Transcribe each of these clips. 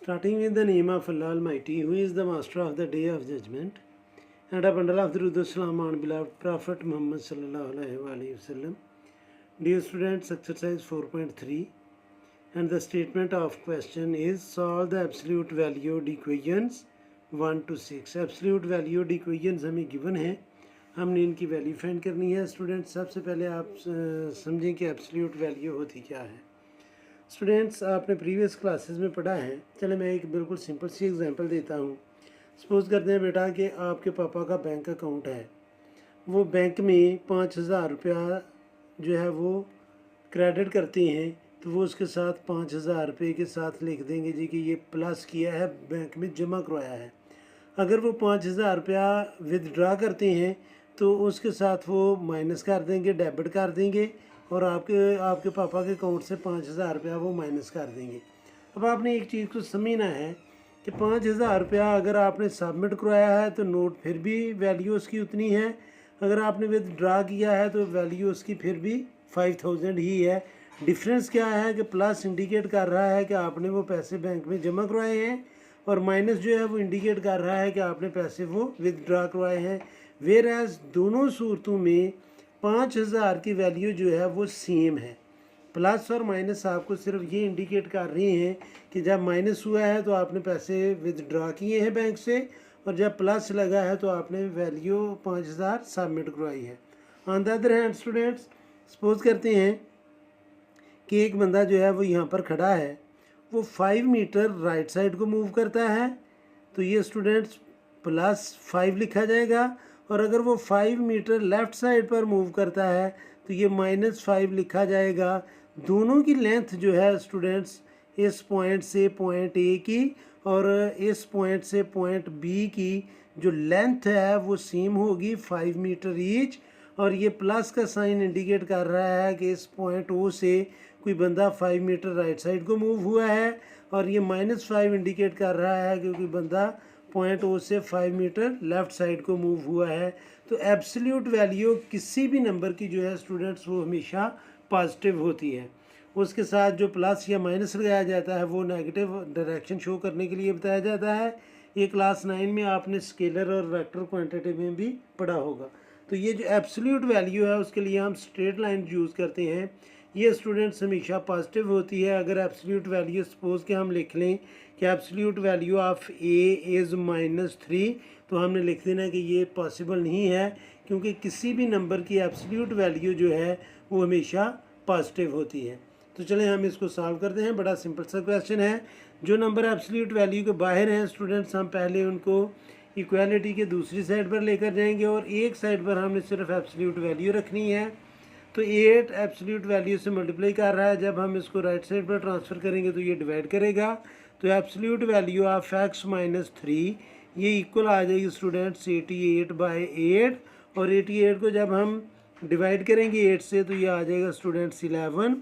Starting with the name of Allah Almighty, who is the master of the day of judgment, and a bundle of Durud Salam on beloved Prophet Muhammad sallallahu alaihi wasallam. Dear students, exercise 4.3, and the statement of question is solve the absolute valued equations 1 to 6. Absolute valued equations हमें given है, हमने इनकी value find करनी है. Students, सबसे पहले आप समझें कि एब्सोल्यूट वैल्यू होती क्या है. स्टूडेंट्स, आपने प्रीवियस क्लासेस में पढ़ा है. चले मैं एक बिल्कुल सिंपल सी एग्जांपल देता हूँ. सपोज़ करते हैं बेटा कि आपके पापा का बैंक अकाउंट है, वो बैंक में 5,000 रुपया जो है वो क्रेडिट करते हैं, तो वो उसके साथ 5,000 रुपये के साथ लिख देंगे जी कि ये प्लस किया है, बैंक में जमा करवाया है. अगर वो 5,000 रुपया विदड्रा करते हैं तो उसके साथ वो माइनस कर देंगे, डेबिट कर देंगे, और आपके पापा के अकाउंट से 5,000 रुपया वो माइनस कर देंगे. अब आपने एक चीज़ को समझना है कि 5,000 रुपया अगर आपने सबमिट करवाया है तो नोट फिर भी वैल्यू उसकी उतनी है, अगर आपने विदड्रा किया है तो वैल्यू उसकी फिर भी 5,000 ही है. डिफरेंस क्या है कि प्लस इंडिकेट कर रहा है कि आपने वो पैसे बैंक में जमा करवाए हैं, और माइनस जो है वो इंडिकेट कर रहा है कि आपने पैसे वो विदड्रा करवाए हैं. वेयर एज दोनों सूरतों में 5,000 की वैल्यू जो है वो सेम है. प्लस और माइनस आपको सिर्फ ये इंडिकेट कर रही हैं कि जब माइनस हुआ है तो आपने पैसे विदड्रा किए हैं बैंक से, और जब प्लस लगा है तो आपने वैल्यू 5,000 सबमिट करवाई है. On the other hand students, suppose करते हैं कि एक बंदा जो है वो यहाँ पर खड़ा है, वो 5 मीटर राइट साइड को मूव करता है, तो ये स्टूडेंट्स +5 लिखा जाएगा. और अगर वो 5 मीटर लेफ़्ट साइड पर मूव करता है तो ये -5 लिखा जाएगा. दोनों की लेंथ जो है स्टूडेंट्स, इस पॉइंट से पॉइंट ए की और इस पॉइंट से पॉइंट बी की जो लेंथ है वो सेम होगी, 5 मीटर ईच. और ये प्लस का साइन इंडिकेट कर रहा है कि इस पॉइंट ओ से कोई बंदा 5 मीटर राइट साइड को मूव हुआ है, और ये -5 इंडिकेट कर रहा है कि कोई बंदा पॉइंट ओ से 5 मीटर लेफ़्ट साइड को मूव हुआ है. तो एब्सोल्यूट वैल्यू किसी भी नंबर की जो है स्टूडेंट्स वो हमेशा पॉजिटिव होती है. उसके साथ जो प्लस या माइनस लगाया जाता है वो नेगेटिव डायरेक्शन शो करने के लिए बताया जाता है. ये क्लास 9 में आपने स्केलर और वेक्टर क्वांटिटी में भी पढ़ा होगा. तो ये जो एब्सोल्यूट वैल्यू है उसके लिए हम स्ट्रेट लाइन यूज़ करते हैं. ये स्टूडेंट्स हमेशा पॉजिटिव होती है. अगर एब्सोल्यूट वैल्यू सपोज के हम लिख लें कि absolute value of A is -3, तो हमने लिख देना कि ये पॉसिबल नहीं है, क्योंकि किसी भी नंबर की एब्सोल्यूट वैल्यू जो है वो हमेशा पॉजिटिव होती है. तो चलें हम इसको सॉल्व करते हैं. बड़ा सिंपल सा क्वेश्चन है. जो नंबर एब्सोल्यूट वैल्यू के बाहर हैं स्टूडेंट्स, हम पहले उनको इक्वालिटी के दूसरी साइड पर लेकर जाएंगे, और एक साइड पर हमने सिर्फ एब्सोल्यूट वैल्यू रखनी है. तो 8 एब्सोल्यूट वैल्यू से मल्टीप्लाई कर रहा है, जब हम इसको राइट साइड पर ट्रांसफ़र करेंगे तो ये डिवाइड करेगा. तो एब्सोल्यूट वैल्यू ऑफ x -3 ये इक्वल आ जाएगी स्टूडेंट्स 88/8, और 88 को जब हम डिवाइड करेंगे 8 से तो ये आ जाएगा स्टूडेंट्स 11.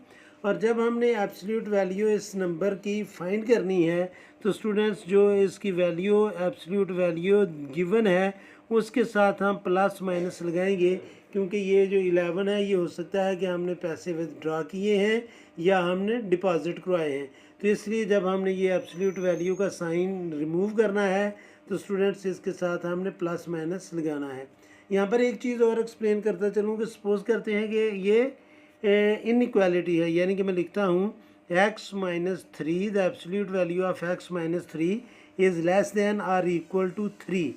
और जब हमने एब्सोल्यूट वैल्यू इस नंबर की फाइंड करनी है तो स्टूडेंट्स जो इसकी वैल्यू एब्सोल्यूट वैल्यू गिवन है उसके साथ हम प्लस माइनस लगाएंगे, क्योंकि ये जो 11 है ये हो सकता है कि हमने पैसे विदड्रा किए हैं या हमने डिपॉजिट करवाए हैं. तो इसलिए जब हमने ये एब्सोल्यूट वैल्यू का साइन रिमूव करना है तो स्टूडेंट्स इसके साथ हमने प्लस माइनस लगाना है. यहाँ पर एक चीज़ और एक्सप्लेन करता चलूँ कि सपोज़ करते हैं कि ये इनइक्वालिटी है, यानी कि मैं लिखता हूँ x -3, the absolute value of x -3 is less than or equal to 3.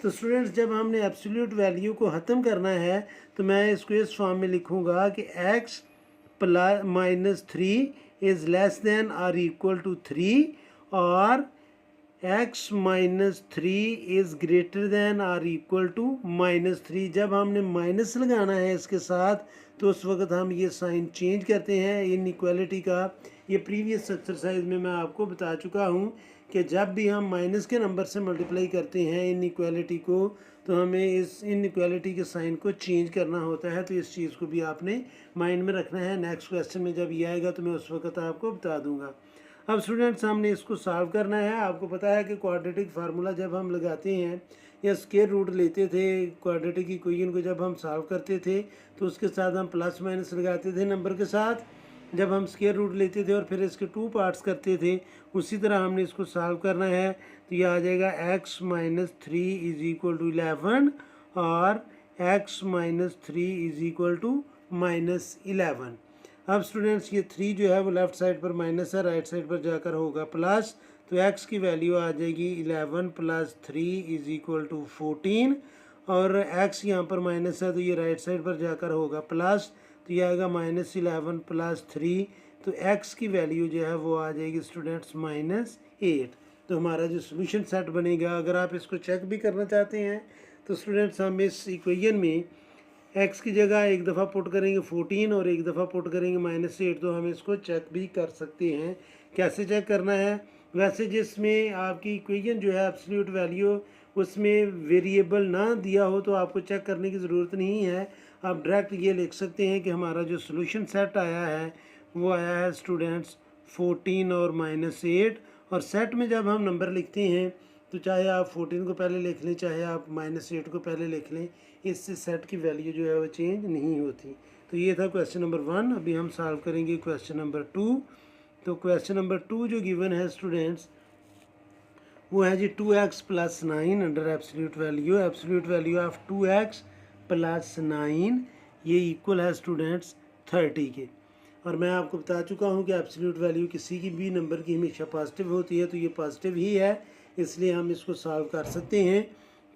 तो स्टूडेंट्स जब हमने एब्सोल्यूट वैल्यू को ख़त्म करना है तो मैं इसको इस फॉर्म में लिखूँगा कि x -3 is less than or equal to 3, और x -3 is greater than or equal to -3. जब हमने माइनस लगाना है इसके साथ तो उस वक्त हम ये साइन चेंज करते हैं इनइक्वालिटी का. ये प्रीवियस एक्सरसाइज में मैं आपको बता चुका हूँ कि जब भी हम माइनस के नंबर से मल्टीप्लाई करते हैं इनइक्वालिटी को तो हमें इस इनइक्वालिटी के साइन को चेंज करना होता है. तो इस चीज़ को भी आपने माइंड में रखना है. नेक्स्ट क्वेश्चन में जब ये आएगा तो मैं उस वक्त आपको बता दूंगा. अब स्टूडेंट्स हमने इसको सॉल्व करना है. आपको पता है कि क्वाड्रेटिक फार्मूला जब हम लगाते हैं या स्क्वायर रूट लेते थे, क्वाड्रेटिक इक्वेशन को जब हम सॉल्व करते थे तो उसके साथ हम प्लस माइनस लगाते थे नंबर के साथ. जब हम स्क्वायर रूट लेते थे और फिर इसके 2 पार्ट्स करते थे उसी तरह हमने इसको सॉल्व करना है, तो ये आ जाएगा x minus 3 is equal to 11 और x minus 3 is equal to minus 11। अब स्टूडेंट्स ये 3 जो है वो लेफ़्ट साइड पर माइनस है, राइट साइड पर जाकर होगा प्लस, तो x की वैल्यू आ जाएगी 11 प्लस 3 इज इक्वल टू 14 और x यहाँ पर माइनस है तो ये राइट साइड पर जाकर होगा प्लस, तो ये आएगा माइनस 11 प्लस 3, तो x की वैल्यू जो है वो आ जाएगी स्टूडेंट्स माइनस 8। तो हमारा जो सोल्यूशन सेट बनेगा, अगर आप इसको चेक भी करना चाहते हैं तो स्टूडेंट्स हम इस इक्वेशन में x की जगह एक दफ़ा पुट करेंगे 14 और एक दफ़ा पुट करेंगे माइनस 8, तो हम इसको चेक भी कर सकते हैं। कैसे चेक करना है, वैसे जिसमें आपकी इक्वेशन जो है एब्सोल्यूट वैल्यू उसमें वेरिएबल ना दिया हो तो आपको चेक करने की ज़रूरत नहीं है, आप डायरेक्ट ये लिख सकते हैं कि हमारा जो सोल्यूशन सेट आया है वो आया है स्टूडेंट्स 14 और माइनस 8। और सेट में जब हम नंबर लिखते हैं तो चाहे आप 14 को पहले लिख लें चाहे आप माइनस 8 को पहले लिख लें, इससे सेट की वैल्यू जो है वो चेंज नहीं होती। तो ये था क्वेश्चन नंबर 1। अभी हम सॉल्व करेंगे क्वेश्चन नंबर 2। तो क्वेश्चन नंबर 2 जो गिवन है स्टूडेंट्स वो है जी 2x plus 9 under absolute value of 2x plus 9 ये इक्वल है स्टूडेंट्स 30 के। और मैं आपको बता चुका हूँ कि एब्सोल्यूट वैल्यू किसी की भी नंबर की हमेशा पॉजिटिव होती है, तो ये पॉजिटिव ही है, इसलिए हम इसको सॉल्व कर सकते हैं।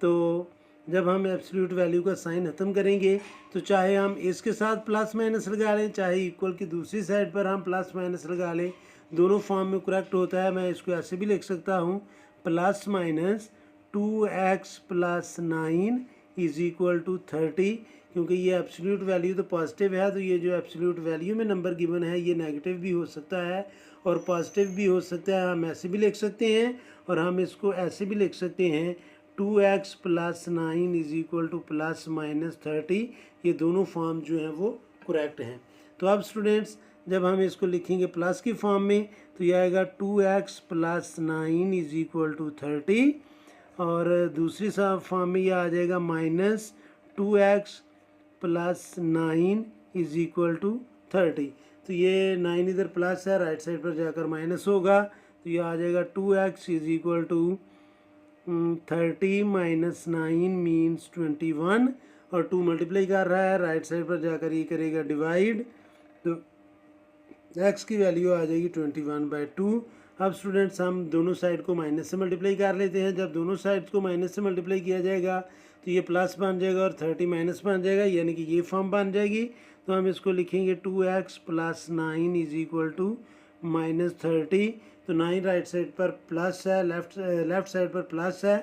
तो जब हम एब्सोल्यूट वैल्यू का साइन ख़त्म करेंगे तो चाहे हम इसके साथ प्लस माइनस लगा लें, चाहे इक्वल की दूसरी साइड पर हम प्लस माइनस लगा लें, दोनों फॉर्म में करेक्ट होता है। मैं इसको ऐसे भी लिख सकता हूँ plus minus 2x plus 9 is equal to 30, क्योंकि ये एब्सोल्यूट वैल्यू तो पॉजिटिव है, तो ये जो एब्सोल्यूट वैल्यू में नंबर गिवन है ये नेगेटिव भी हो सकता है और पॉजिटिव भी हो सकता है। हम ऐसे भी लिख सकते हैं और हम इसको ऐसे भी लिख सकते हैं 2x plus 9 is equal to plus minus 30, ये दोनों फॉर्म जो हैं वो करेक्ट हैं। तो अब स्टूडेंट्स जब हम इसको लिखेंगे प्लस की फॉर्म में तो यह आएगा 2x plus 9 is equal to 30 और दूसरी फॉर्म में यह आ जाएगा minus 2x plus 9 is equal to 30। तो ये 9 इधर प्लस है, राइट साइड पर जाकर माइनस होगा, तो ये आ जाएगा 2x is equal to 30 minus 9 means 21 और 2 मल्टीप्लाई कर रहा है, राइट साइड पर जाकर ये करेगा डिवाइड, तो x की वैल्यू आ जाएगी 21/2। अब स्टूडेंट्स हम दोनों साइड को माइनस से मल्टीप्लाई कर लेते हैं। जब दोनों साइड्स को माइनस से मल्टीप्लाई किया जाएगा तो ये प्लस बन जाएगा और 30 माइनस बन जाएगा, यानी कि ये फॉर्म बन जाएगी। तो हम इसको लिखेंगे 2x plus 9 is equal to minus 30। तो 9 राइट साइड पर प्लस है, लेफ्ट साइड पर प्लस है,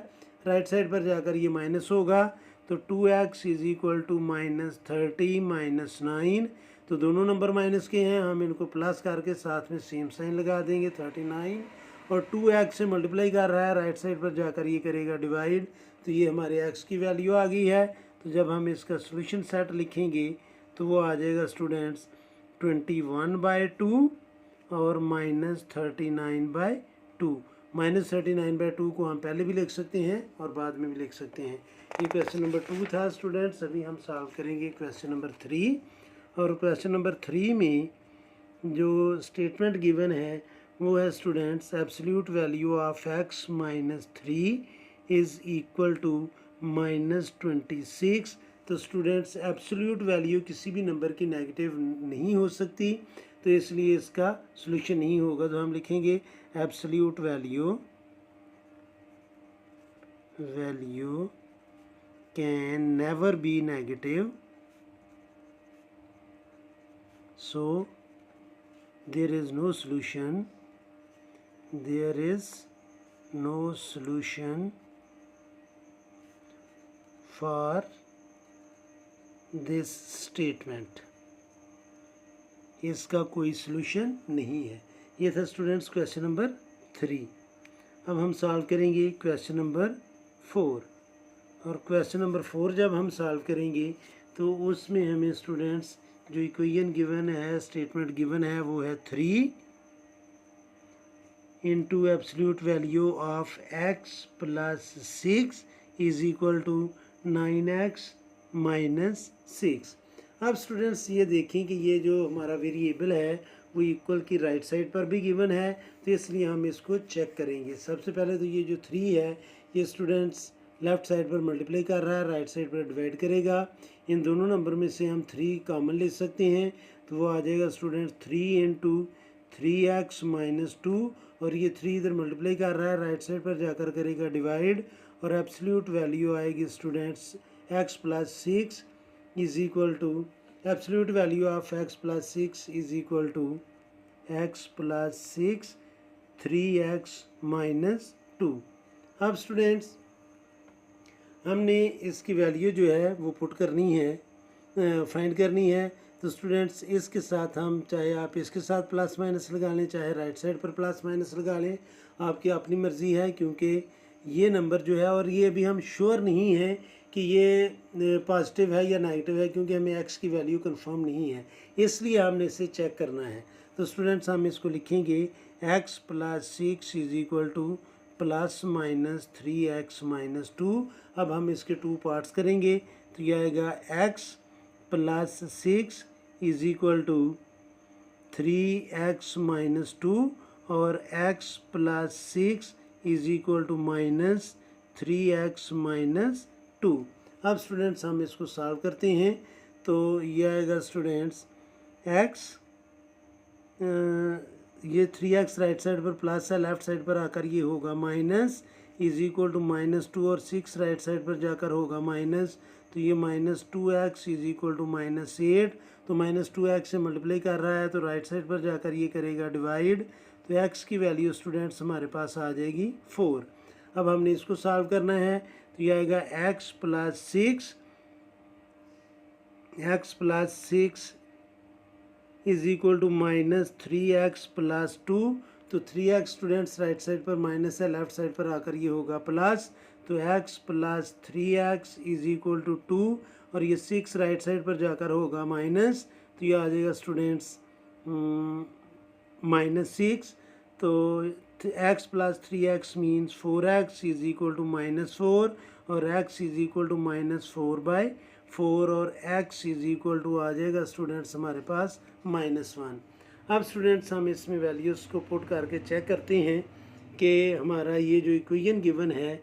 राइट साइड पर जाकर ये माइनस होगा, तो 2x is equal to minus 30 minus 9। तो दोनों नंबर माइनस के हैं, हम इनको प्लस करके साथ में सेम साइन लगा देंगे 39 और 2x से मल्टीप्लाई कर रहा है, राइट साइड पर जाकर ये करेगा डिवाइड, तो ये हमारे x की वैल्यू आ गई है। तो जब हम इसका सोल्यूशन सेट लिखेंगे तो वो आ जाएगा स्टूडेंट्स 21/2 और माइनस 39/2। माइनस 39/2 को हम पहले भी लिख सकते हैं और बाद में भी लिख सकते हैं। ये क्वेश्चन नंबर 2 था स्टूडेंट्स। अभी हम सॉल्व करेंगे क्वेश्चन नंबर 3 और क्वेश्चन नंबर 3 में जो स्टेटमेंट गिवन है वो है students absolute value of x minus 3 is equal to minus 26। तो स्टूडेंट्स एब्सोल्यूट वैल्यू किसी भी नंबर की नेगेटिव नहीं हो सकती, तो इसलिए इसका सॉल्यूशन नहीं होगा। तो हम लिखेंगे absolute value can never be negative, so there is no solution for this statement, इसका कोई सॉल्यूशन नहीं है। ये था स्टूडेंट्स क्वेश्चन नंबर 3। अब हम सॉल्व करेंगे क्वेश्चन नंबर 4 और क्वेश्चन नंबर 4 जब हम सॉल्व करेंगे तो उसमें हमें स्टूडेंट्स जो इक्वेशन गिवन है, स्टेटमेंट गिवन है वो है 3 into absolute value of x plus 6 is equal to 9x minus 6। अब स्टूडेंट्स ये देखें कि ये जो हमारा वेरिएबल है वो इक्वल की राइट साइड पर भी गिवन है, तो इसलिए हम इसको चेक करेंगे। सबसे पहले तो ये जो 3 है ये स्टूडेंट्स लेफ़्ट साइड पर मल्टीप्लाई कर रहा है, राइट साइड पर डिवाइड करेगा। इन दोनों नंबर में से हम 3 कॉमन ले सकते हैं, तो वो आ जाएगा स्टूडेंट्स 3 इंटू 3x माइनस 2, और ये 3 इधर मल्टीप्लाई कर रहा है, राइट साइड पर जाकर करेगा डिवाइड, और एब्सोल्यूट वैल्यू आएगी students x plus 6 is equal to absolute value of x plus 6 is equal to x plus 6 3x minus 2। अब स्टूडेंट्स हमने इसकी वैल्यू जो है वो पुट करनी है, फाइंड करनी है। तो स्टूडेंट्स इसके साथ हम, चाहे आप इसके साथ प्लस माइनस लगा लें, चाहे राइट साइड पर प्लस माइनस लगा लें, आपकी अपनी मर्ज़ी है, क्योंकि ये नंबर जो है, और ये अभी हम श्योर नहीं है कि ये पॉजिटिव है या नेगेटिव है, क्योंकि हमें एक्स की वैल्यू कंफर्म नहीं है, इसलिए हमने इसे चेक करना है। तो स्टूडेंट्स हम इसको लिखेंगे x plus 6 is equal to plus minus 3x minus 2। अब हम इसके 2 पार्ट्स करेंगे, तो यह आएगा x plus 6 is equal to 3x minus 2, और x plus 6 is equal to minus 3x minus 2। अब स्टूडेंट्स हम इसको सॉल्व करते हैं, तो यह आएगा स्टूडेंट्स x, ये 3x राइट साइड पर प्लस है, लेफ्ट साइड पर आकर ये होगा minus, is equal to minus 2, और 6 राइट साइड पर जाकर होगा माइनस, तो ये minus 2x is equal to minus 8। तो माइनस 2x से मल्टीप्लाई कर रहा है, तो राइट साइड पर जाकर ये करेगा डिवाइड, तो x की वैल्यू स्टूडेंट्स हमारे पास आ जाएगी 4। अब हमने इसको सॉल्व करना है, तो ये आएगा x plus 6 is equal to minus 3x plus 2। तो 3x स्टूडेंट्स राइट साइड पर माइनस है, लेफ्ट साइड पर आकर ये होगा प्लस, तो x plus 3x is equal to 2, और ये 6 राइट साइड पर जाकर होगा माइनस, तो ये आ जाएगा स्टूडेंट्स माइनस 6। तो x plus 3x means 4x is equal to minus 4, और x is equal to minus 4/4, और x इज इक्वल टू आ जाएगा स्टूडेंट्स हमारे पास -1। अब स्टूडेंट्स हम इसमें वैल्यूज़ को पुट करके चेक करते हैं कि हमारा ये जो इक्वेशन गिवन है,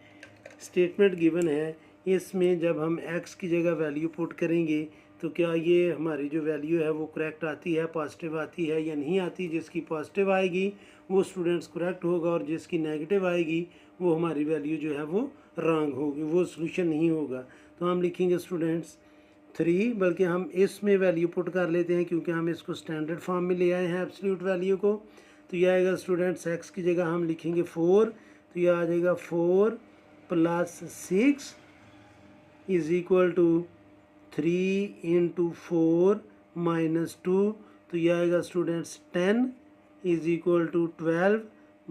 स्टेटमेंट गिवन है, इसमें जब हम x की जगह वैल्यू पुट करेंगे तो क्या ये हमारी जो वैल्यू है वो करेक्ट आती है, पॉजिटिव आती है या नहीं आती। जिसकी पॉजिटिव आएगी वो स्टूडेंट्स करेक्ट होगा, और जिसकी नेगेटिव आएगी वो हमारी वैल्यू जो है वो रॉन्ग होगी, वो सोल्यूशन नहीं होगा। तो हम लिखेंगे स्टूडेंट्स 3, बल्कि हम इसमें वैल्यू पुट कर लेते हैं, क्योंकि हम इसको स्टैंडर्ड फॉर्म में ले आए हैं एब्सोल्यूट वैल्यू को। तो यह आएगा स्टूडेंट्स x की जगह हम लिखेंगे 4, तो यह आ जाएगा 4 plus 6 is equal to 3 into 4 minus 2, तो यह आएगा students 10 is equal to 12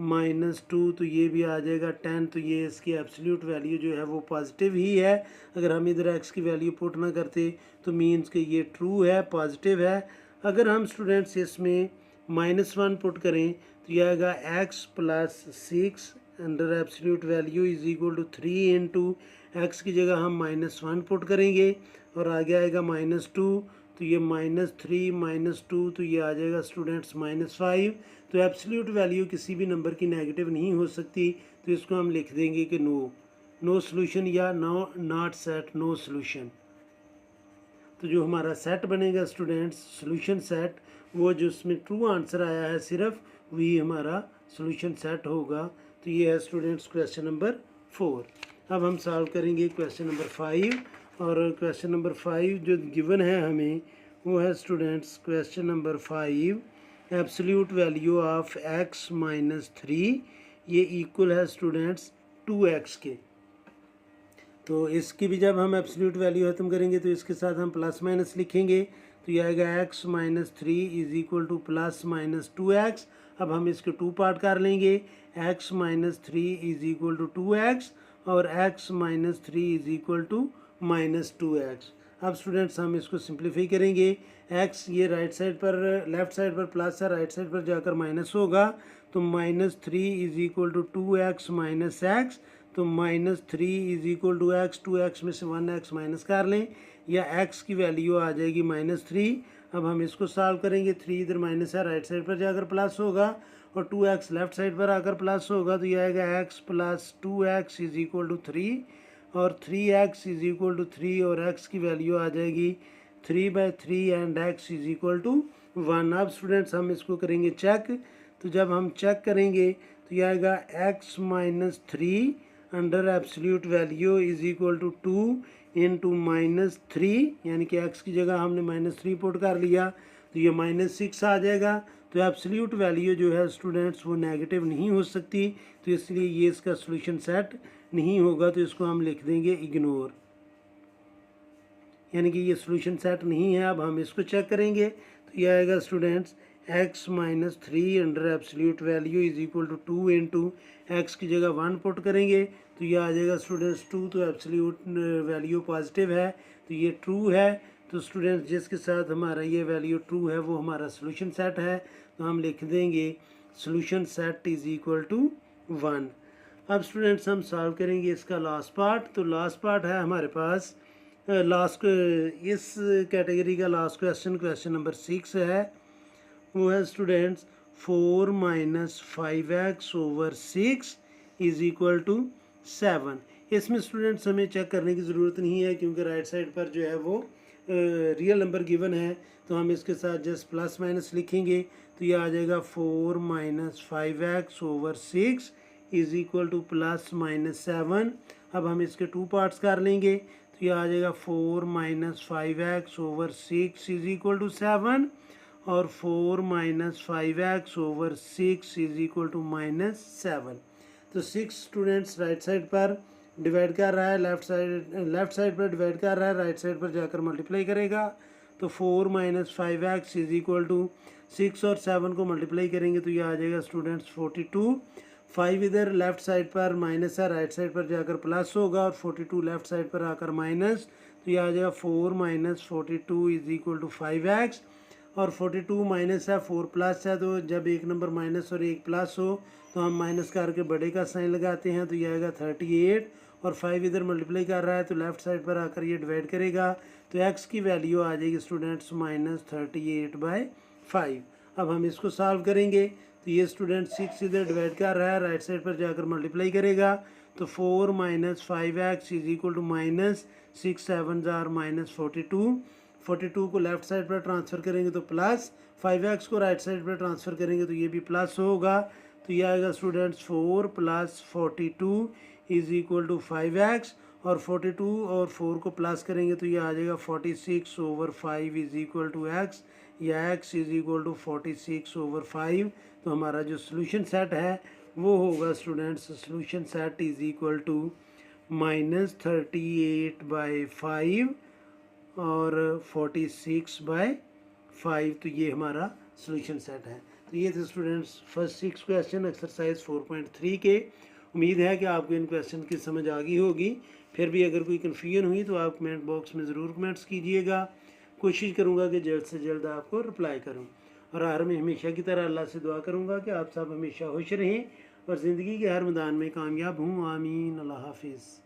minus 2, तो ये भी आ जाएगा 10। तो ये इसकी एब्सोल्यूट वैल्यू जो है वो पॉजिटिव ही है। अगर हम इधर x की वैल्यू पुट ना करते तो मीन्स कि ये ट्रू है, पॉजिटिव है। अगर हम स्टूडेंट्स इसमें -1 पुट करें तो ये आएगा x plus 6 under absolute value is equal to 3 into x की जगह हम -1 पुट करेंगे, और आगे आएगा -2, तो ये -3 -2, तो ये आ जाएगा स्टूडेंट्स -5। तो एब्सोल्यूट वैल्यू किसी भी नंबर की नेगेटिव नहीं हो सकती, तो इसको हम लिख देंगे कि नो सोल्यूशन, या नॉट सेट, नो सोल्यूशन। तो जो हमारा सेट बनेगा स्टूडेंट्स, सोल्यूशन सेट, वो जो उसमें ट्रू आंसर आया है सिर्फ वही हमारा सोल्यूशन सेट होगा। तो ये है स्टूडेंट्स क्वेश्चन नंबर 4। अब हम सॉल्व करेंगे क्वेश्चन नंबर 5, और क्वेश्चन नंबर 5 जो गिवन है हमें वो है students question number 5, absolute value of x minus 3, ये इक्वल है स्टूडेंट्स 2x के। तो इसकी भी जब हम एब्सोल्यूट वैल्यू खत्म करेंगे तो इसके साथ हम प्लस माइनस लिखेंगे, तो ये आएगा x minus 3 is equal to plus minus 2x। अब हम इसके 2 पार्ट कर लेंगे, x minus 3 is equal to 2x, और x minus 3 is equal to minus 2x। अब स्टूडेंट्स हम इसको सिंप्लीफाई करेंगे, x ये राइट साइड पर, लेफ्ट साइड पर प्लस है, राइट साइड पर जाकर माइनस होगा, तो -3 is equal to 2x minus x, तो -3 is equal to x, 2x में से 1x माइनस कर लें, या x की वैल्यू आ जाएगी -3। अब हम इसको सॉल्व करेंगे। 3 इधर माइनस है, राइट साइड पर जाकर प्लस होगा और 2x लेफ्ट साइड पर आकर प्लस होगा, तो ये आएगा x plus 2x is equal to 3 और 3x इज इक्वल टू 3 और x की वैल्यू आ जाएगी 3/3 and x is equal to 1। अब स्टूडेंट्स हम इसको करेंगे चेक, तो जब हम चेक करेंगे तो ये आएगा x minus 3 under absolute value is equal to 2 into -3, यानी कि x की जगह हमने -3 पुट कर लिया तो ये -6 आ जाएगा। तो एब्सोल्यूट वैल्यू जो है स्टूडेंट्स वो नेगेटिव नहीं हो सकती, तो इसलिए ये इसका सोल्यूशन सेट नहीं होगा, तो इसको हम लिख देंगे इग्नोर, यानी कि ये सोल्यूशन सेट नहीं है। अब हम इसको चेक करेंगे तो ये आएगा students x minus 3 under absolute value is equal to 2 into x की जगह 1 पुट करेंगे तो ये आ जाएगा स्टूडेंट्स 2, तो एब्सोल्यूट वैल्यू पॉजिटिव है तो ये ट्रू है। तो स्टूडेंट्स जिसके साथ हमारा ये वैल्यू ट्रू है वो हमारा सोल्यूशन सेट है, तो हम लिख देंगे solution set is equal to 1। अब स्टूडेंट्स हम सॉल्व करेंगे इसका लास्ट पार्ट। तो लास्ट पार्ट है हमारे पास लास्ट इस कैटेगरी का लास्ट क्वेश्चन नंबर 6 है, वो है students 4 minus 5x over 6 is equal to 7। इसमें स्टूडेंट्स हमें चेक करने की ज़रूरत नहीं है क्योंकि राइट साइड पर जो है वो रियल नंबर गिवन है, तो हम इसके साथ जस्ट प्लस माइनस लिखेंगे तो ये आ जाएगा 4 minus 5x over 6 is equal to plus minus 7। अब हम इसके 2 पार्ट्स कर लेंगे तो ये आ जाएगा 4 minus 5x over 6 is equal to 7 और 4 minus 5x over 6 is equal to -7। तो 6 स्टूडेंट्स राइट साइड पर डिवाइड कर रहा है, लेफ्ट साइड पर डिवाइड कर रहा है, राइट साइड पर जाकर मल्टीप्लाई करेगा तो 4 minus 5x is equal to 6 और 7 को मल्टीप्लाई करेंगे तो ये आ जाएगा स्टूडेंट्स 42। 5 इधर लेफ्ट साइड पर माइनस है, राइट साइड पर जाकर प्लस होगा और 42 लेफ्ट साइड पर आकर माइनस, तो ये आ जाएगा 4 minus 42 is equal to 5x और 42 माइनस है 4 प्लस है, तो जब एक नंबर माइनस और एक प्लस हो तो हम माइनस करके बड़े का साइन लगाते हैं तो ये आएगा 38 और 5 इधर मल्टीप्लाई कर रहा है तो लेफ्ट साइड पर आकर ये डिवाइड करेगा तो x की वैल्यू आ जाएगी स्टूडेंट्स -38/5। अब हम इसको सॉल्व करेंगे तो ये स्टूडेंट 6 इधर डिवाइड कर रहा है, राइट साइड पर जाकर मल्टीप्लाई करेगा तो 4 minus 5x is equal to -6 7 जार -42। 42 को लेफ्ट साइड पर ट्रांसफ़र करेंगे तो प्लस, 5x को राइट साइड पर ट्रांसफ़र करेंगे तो ये भी प्लस होगा, तो ये आएगा students 4 plus 42 is equal to 5x और 42 और 4 को प्लस करेंगे तो ये आ जाएगा 46 over 5 is equal to x, या x is equal to 46 over 5। तो हमारा जो सोल्यूशन सेट है वो होगा students solution set is equal to -38/5 और 46/5। तो ये हमारा सोल्यूशन सेट है। तो ये थे स्टूडेंट्स फर्स्ट 6 क्वेश्चन एक्सरसाइज 4.3 के। उम्मीद है कि आपको इन क्वेश्चन की समझ आ गई होगी। फिर भी अगर कोई कन्फ्यूजन हुई तो आप कमेंट बॉक्स में ज़रूर कमेंट्स कीजिएगा, कोशिश करूँगा कि जल्द से जल्द आपको रिप्लाई करूँ। और हमेशा की तरह अल्लाह से दुआ करूँगा कि आप सब हमेशा खुश रहें और ज़िंदगी के हर मैदान में कामयाब हूँ। आमीन। अल्लाह हाफिज़।